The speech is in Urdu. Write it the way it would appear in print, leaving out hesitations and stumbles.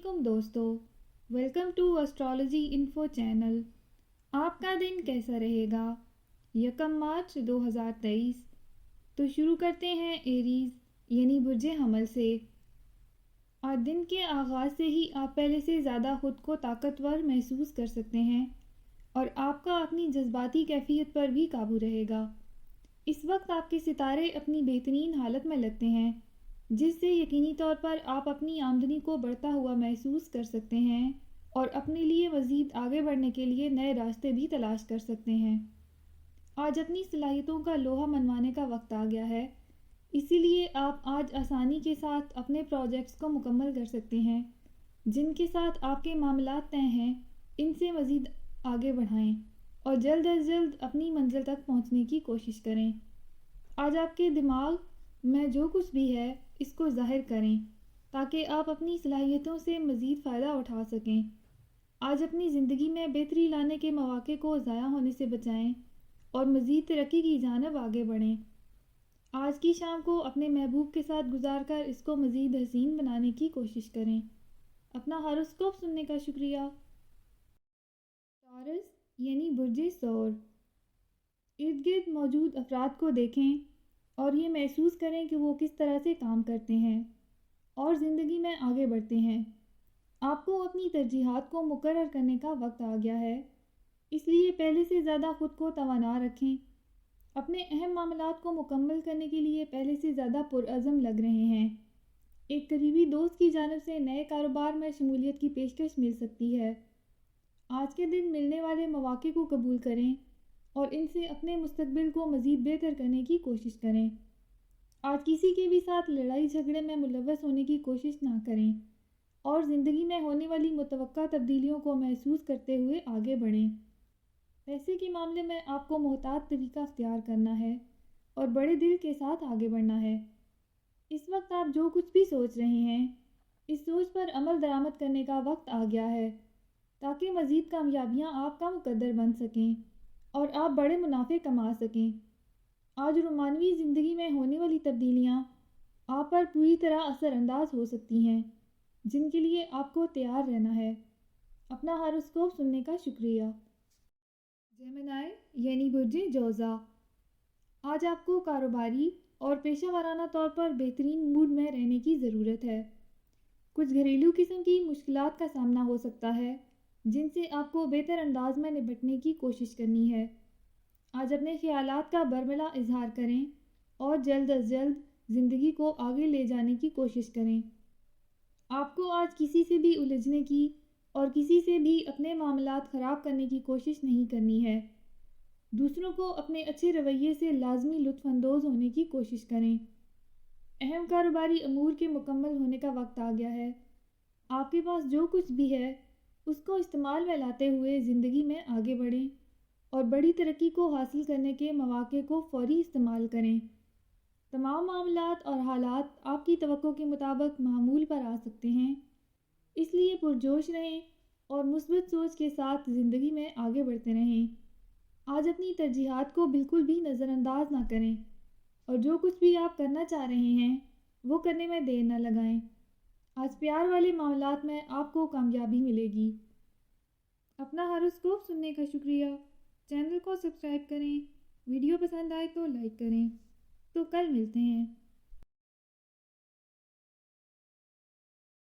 علیکم دوستو، welcome to astrology info channel. آپ کا دن کیسا رہے گا؟ 1 مارچ 2023۔ تو شروع کرتے ہیں ایریز یعنی برج حمل سے۔ آج دن کے آغاز سے ہی آپ پہلے سے زیادہ خود کو طاقتور محسوس کر سکتے ہیں اور آپ کا اپنی جذباتی کیفیت پر بھی قابو رہے گا۔ اس وقت آپ کے ستارے اپنی بہترین حالت میں لگتے ہیں، جس سے یقینی طور پر آپ اپنی آمدنی کو بڑھتا ہوا محسوس کر سکتے ہیں اور اپنے لیے مزید آگے بڑھنے کے لیے نئے راستے بھی تلاش کر سکتے ہیں۔ آج اپنی صلاحیتوں کا لوہا منوانے کا وقت آ گیا ہے، اسی لیے آپ آج آسانی کے ساتھ اپنے پروجیکٹس کو مکمل کر سکتے ہیں۔ جن کے ساتھ آپ کے معاملات طے ہیں، ان سے مزید آگے بڑھائیں اور جلد از جلد اپنی منزل تک پہنچنے کی کوشش کریں۔ آج آپ کے دماغ میں جو کچھ بھی ہے اس کو ظاہر کریں تاکہ آپ اپنی صلاحیتوں سے مزید فائدہ اٹھا سکیں۔ آج اپنی زندگی میں بہتری لانے کے مواقع کو ضائع ہونے سے بچائیں اور مزید ترقی کی جانب آگے بڑھیں۔ آج کی شام کو اپنے محبوب کے ساتھ گزار کر اس کو مزید حسین بنانے کی کوشش کریں۔ اپنا ہاروسکوپ سننے کا شکریہ۔ ٹارس یعنی برج ثور۔ ارد گرد موجود افراد کو دیکھیں اور یہ محسوس کریں کہ وہ کس طرح سے کام کرتے ہیں اور زندگی میں آگے بڑھتے ہیں۔ آپ کو اپنی ترجیحات کو مقرر کرنے کا وقت آ گیا ہے، اس لیے پہلے سے زیادہ خود کو توانا رکھیں۔ اپنے اہم معاملات کو مکمل کرنے کے لیے پہلے سے زیادہ پرعزم لگ رہے ہیں۔ ایک قریبی دوست کی جانب سے نئے کاروبار میں شمولیت کی پیشکش مل سکتی ہے۔ آج کے دن ملنے والے مواقع کو قبول کریں اور ان سے اپنے مستقبل کو مزید بہتر کرنے کی کوشش کریں۔ آج کسی کے بھی ساتھ لڑائی جھگڑے میں ملوث ہونے کی کوشش نہ کریں اور زندگی میں ہونے والی متوقع تبدیلیوں کو محسوس کرتے ہوئے آگے بڑھیں۔ پیسے کے معاملے میں آپ کو محتاط طریقہ اختیار کرنا ہے اور بڑے دل کے ساتھ آگے بڑھنا ہے۔ اس وقت آپ جو کچھ بھی سوچ رہے ہیں، اس سوچ پر عمل درآمد کرنے کا وقت آ گیا ہے تاکہ مزید کامیابیاں آپ کا مقدر بن سکیں اور آپ بڑے منافع کما سکیں۔ آج رومانوی زندگی میں ہونے والی تبدیلیاں آپ پر پوری طرح اثر انداز ہو سکتی ہیں، جن کے لیے آپ کو تیار رہنا ہے۔ اپنا ہاروسکوپ سننے کا شکریہ۔ جیمنائی یعنی برج جوزا۔ آج آپ کو کاروباری اور پیشہ ورانہ طور پر بہترین موڈ میں رہنے کی ضرورت ہے۔ کچھ گھریلو قسم کی مشکلات کا سامنا ہو سکتا ہے جن سے آپ کو بہتر انداز میں نپٹنے کی کوشش کرنی ہے۔ آج اپنے خیالات کا برملا اظہار کریں اور جلد از جلد زندگی کو آگے لے جانے کی کوشش کریں۔ آپ کو آج کسی سے بھی الجھنے کی اور کسی سے بھی اپنے معاملات خراب کرنے کی کوشش نہیں کرنی ہے۔ دوسروں کو اپنے اچھے رویے سے لازمی لطف اندوز ہونے کی کوشش کریں۔ اہم کاروباری امور کے مکمل ہونے کا وقت آ گیا ہے۔ آپ کے پاس جو کچھ بھی ہے اس کو استعمال میں لاتے ہوئے زندگی میں آگے بڑھیں اور بڑی ترقی کو حاصل کرنے کے مواقع کو فوری استعمال کریں۔ تمام معاملات اور حالات آپ کی توقع کے مطابق معمول پر آ سکتے ہیں، اس لیے پرجوش رہیں اور مثبت سوچ کے ساتھ زندگی میں آگے بڑھتے رہیں۔ آج اپنی ترجیحات کو بالکل بھی نظر انداز نہ کریں اور جو کچھ بھی آپ کرنا چاہ رہے ہیں وہ کرنے میں دیر نہ لگائیں۔ آج پیار والے معاملات میں آپ کو کامیابی ملے گی۔ اپنا ہاروسکوپ سننے کا شکریہ۔ چینل کو سبسکرائب کریں، ویڈیو پسند آئے تو لائک کریں۔ تو کل ملتے ہیں۔